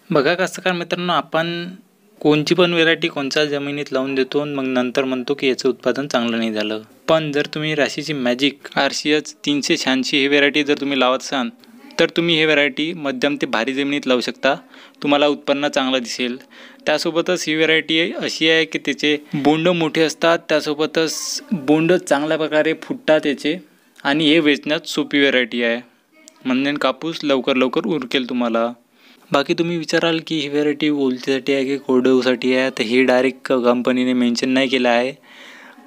बघा कास्तकार मित्रांनो, आपण कोणची पण व्हेरायटी कोणत्या जमिनीत लावून देतो आणि मग नंतर म्हणतो की याचं उत्पादन चांगलं नाही झालं. पण जर तुम्ही राशीची मॅजिक RCH 386 ही व्हेरायटी जर तुम्ही लावत असाल तर तुम्ही ही व्हेरायटी मध्यम ते भारी जमिनीत लावू शकता. तुम्हाला उत्पन्न चांगलं दिसेल. त्यासोबतच ही व्हेरायटी अशी आहे की त्याचे बोंड मोठे असतात, त्यासोबतच बोंड चांगल्या प्रकारे फुटतात त्याचे, आणि हे वेचण्यात सोपी व्हेरायटी आहे. म्हणजे कापूस लवकर उरकेल तुम्हाला. बाकी तुम्ही विचाराल की ही व्हेरायटी ओलतीसाठी आहे की कोरडवाहूसाठी आहे, तर हे डायरेक्ट कंपनीने मेन्शन नाही केलं आहे.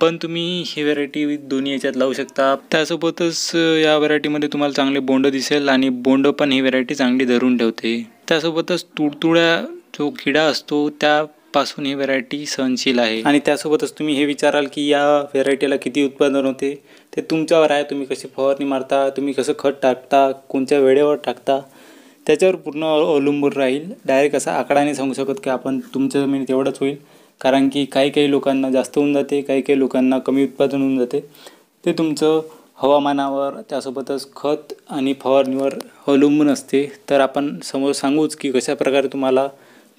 पण तुम्ही ही व्हेरायटी दोन्ही याच्यात लावू शकता. त्यासोबतच या व्हेरायटीमध्ये तुम्हाला चांगले बोंड दिसेल आणि बोंड पण ही व्हेरायटी चांगली धरून ठेवते. त्यासोबतच तुडतुड्या जो किडा असतो त्यापासून ही व्हेरायटी सहनशील आहे. आणि त्यासोबतच तुम्ही हे विचाराल की या व्हेरायटीला किती उत्पादन होते, ते तुमच्यावर आहे. तुम्ही कशी फवारणी मारता, तुम्ही कसं खत टाकता, कोणत्या वेळेवर टाकता, त्याच्यावर पूर्ण अवलंबून राहील. डायरेक्ट असा आकडा नाही सांगू शकत की आपण तुमच्या जमिनीत एवढंच होईल, कारण की काही लोकांना जास्त होऊन जाते, काही लोकांना कमी उत्पादन होऊन जाते. ते तुमचं हवामानावर, त्यासोबतच खत आणि फवारणीवर अवलंबून असते. तर आपण समोर सांगूच की कशा प्रकारे तुम्हाला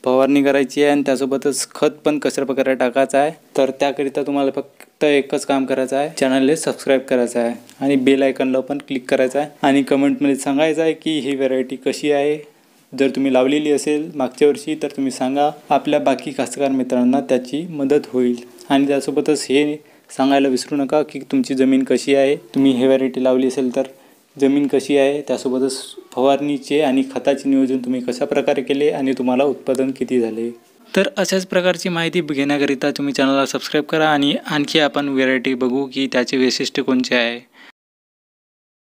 फवारणी करायची आहे आणि त्यासोबतच खत पण कशा प्रकारे टाकायचं आहे. तर त्याकरिता तुम्हाला फक्त एकच काम करायचं आहे, चॅनलला सबस्क्राईब करायचं आहे आणि बेल आयकॉनला पण क्लिक करायचं आहे आणि कमेंटमध्ये सांगायचं आहे की ही व्हेरायटी कशी आहे. जर तुम्ही लावलेली असेल मागच्या वर्षी तर तुम्ही सांगा. आपल्या बाकी कास्तकार मित्रांना त्याची मदत होईल. आणि त्यासोबतच हे सांगायला विसरू नका की तुमची जमीन कशी आहे, तुम्ही ही व्हेरायटी लावली असेल तर जमीन कशी आहे, त्यासोबतच फवारणीचे आणि खताचे नियोजन तुम्ही कशा प्रकारे केले आणि तुम्हाला उत्पादन किती झाले. तर अशाच प्रकारची माहिती घेण्याकरिता तुम्ही चॅनलला सबस्क्राईब करा आणि आणखी आपण व्हेरायटी बघू की त्याचे वैशिष्ट्य कोणते आहे.